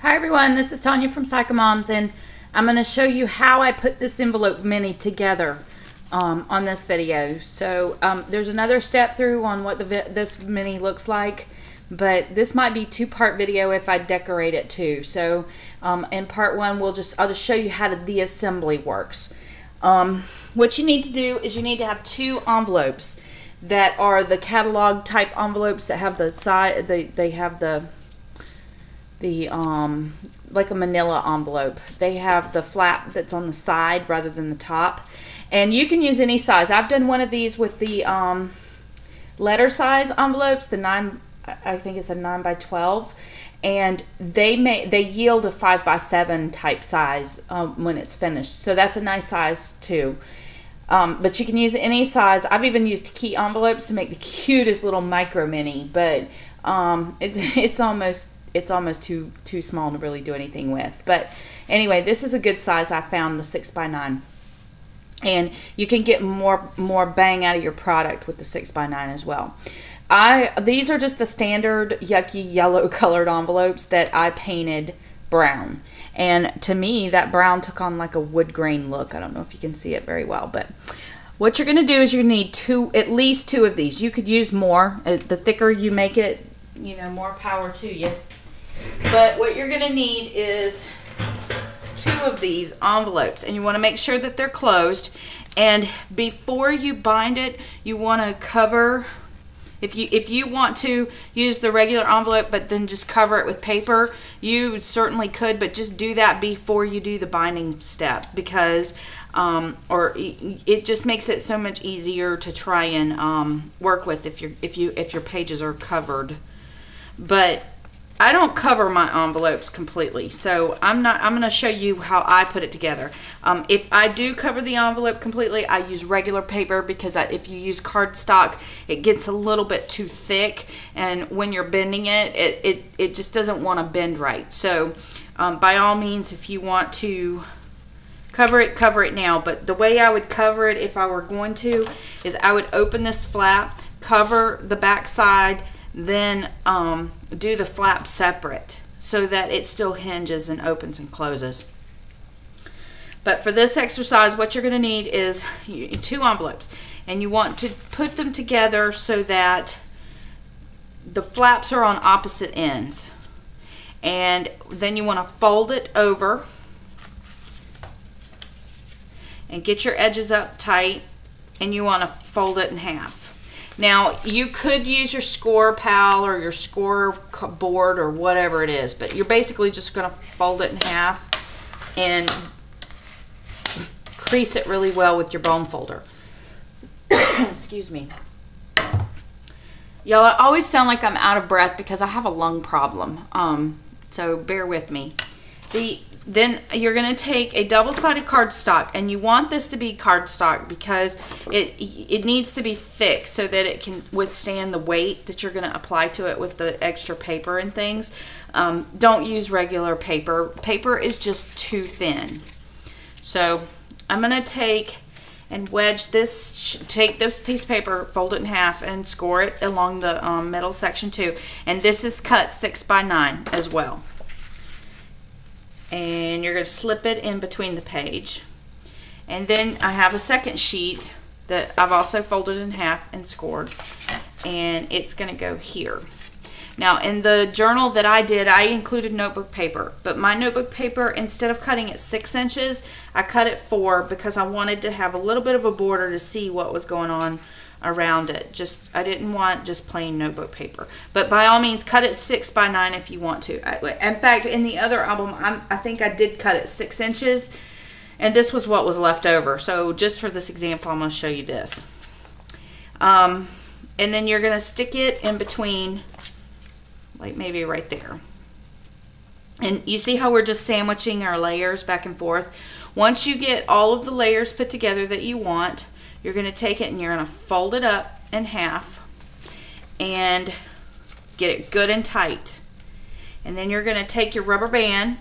Hi everyone, this is Tanya from Psychomoms, and I'm going to show you how I put this envelope mini together on this video. So there's another step through on what this mini looks like, but this might be two-part video if I decorate it too. So in part one, I'll just show you how the assembly works. What you need to do is you need to have two envelopes that are the catalog type envelopes that have the side, they have the like a manila envelope. They have the flap that's on the side rather than the top, and you can use any size. I've done one of these with the letter size envelopes, the 9, I think it's a 9 by 12, and they yield a 5 by 7 type size when it's finished, so that's a nice size too. But you can use any size. I've even used key envelopes to make the cutest little micro mini, but it's almost too small to really do anything with. But anyway, this is a good size. I found the 6 by 9, and you can get more bang out of your product with the 6 by 9 as well. These are just the standard yucky yellow colored envelopes that I painted brown, and to me that brown took on like a wood grain look. I don't know if you can see it very well, but what you're going to do is you need at least two of these. You could use more. The thicker you make it, you know, more power to you. But what you're going to need is two of these envelopes, and you want to make sure that they're closed. And before you bind it, you want to cover, if you want to use the regular envelope but then just cover it with paper, you certainly could, but just do that before you do the binding step, because it just makes it so much easier to try and work with if your pages are covered. But I don't cover my envelopes completely, so I'm going to show you how I put it together. If I do cover the envelope completely, I use regular paper, because if you use cardstock, it gets a little bit too thick, and when you're bending it, it just doesn't want to bend right. So by all means, if you want to cover it now. But the way I would cover it if I were going to is I would open this flap, cover the back side, then do the flap separate so that it still hinges and opens and closes. But for this exercise, what you're going to need is two envelopes, and you want to put them together so that the flaps are on opposite ends, and then you want to fold it over and get your edges up tight, and you want to fold it in half. Now, you could use your score pal or your score board or whatever it is, but you're basically just going to fold it in half and crease it really well with your bone folder. Excuse me. Y'all, I always sound like I'm out of breath because I have a lung problem, so bear with me. Then you're going to take a double-sided cardstock, and you want this to be cardstock because it needs to be thick so that it can withstand the weight that you're going to apply to it with the extra paper and things. Don't use regular paper. Paper is just too thin. So I'm going to take and wedge this, take this piece of paper, fold it in half, and score it along the middle section too. And this is cut 6 by 9 as well. And you're going to slip it in between the page. And then I have a second sheet that I've also folded in half and scored, and it's going to go here. Now, in the journal that I did, I included notebook paper, but my notebook paper, instead of cutting it 6 inches, I cut it 4 because I wanted to have a little bit of a border to see what was going on around it. I didn't want just plain notebook paper, but by all means cut it 6 by 9 if you want to. In fact, in the other album, I think I did cut it 6 inches, and this was what was left over. So just for this example, I'm going to show you this. And then you're going to stick it in between, like maybe right there. And you see how we're just sandwiching our layers back and forth? Once you get all of the layers put together that you want, you're going to take it and you're going to fold it up in half and get it good and tight. And then you're going to take your rubber band,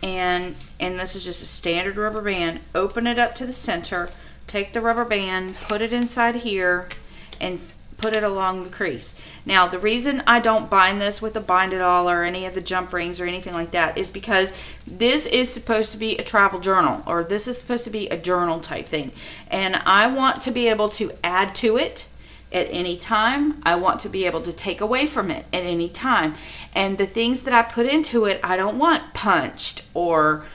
and this is just a standard rubber band, open it up to the center, take the rubber band, put it inside here, and put it along the crease. Now, the reason I don't bind this with a Bind It All or any of the jump rings or anything like that is because this is supposed to be a travel journal, or this is supposed to be a journal type thing. And I want to be able to add to it at any time. I want to be able to take away from it at any time. And the things that I put into it, I don't want punched or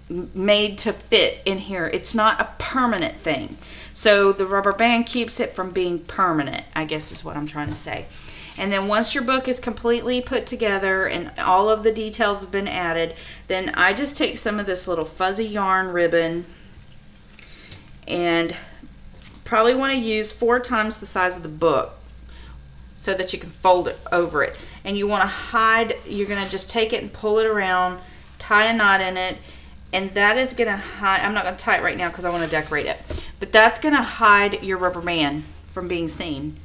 made to fit in here. It's not a permanent thing. So the rubber band keeps it from being permanent, I guess is what I'm trying to say. And then once your book is completely put together and all of the details have been added, then I just take some of this little fuzzy yarn ribbon and probably want to use 4 times the size of the book so that you can fold it over it. And you want to hide, you're going to just take it and pull it around, tie a knot in it, and that is going to hide, I'm not going to tie it right now because I want to decorate it, but that's going to hide your rubber band from being seen.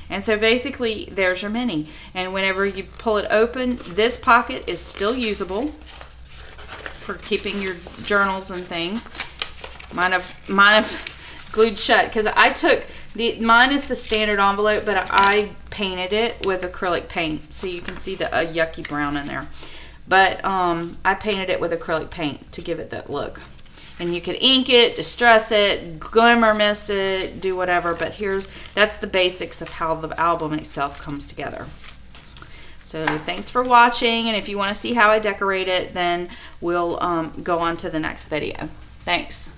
And so basically there's your mini, and whenever you pull it open, this pocket is still usable for keeping your journals and things. Mine have glued shut because I took mine is the standard envelope, but I painted it with acrylic paint, so you can see the yucky brown in there. But I painted it with acrylic paint to give it that look. And you could ink it, distress it, glimmer mist it, do whatever. But that's the basics of how the album itself comes together. So thanks for watching, and if you want to see how I decorate it, then we'll go on to the next video. Thanks.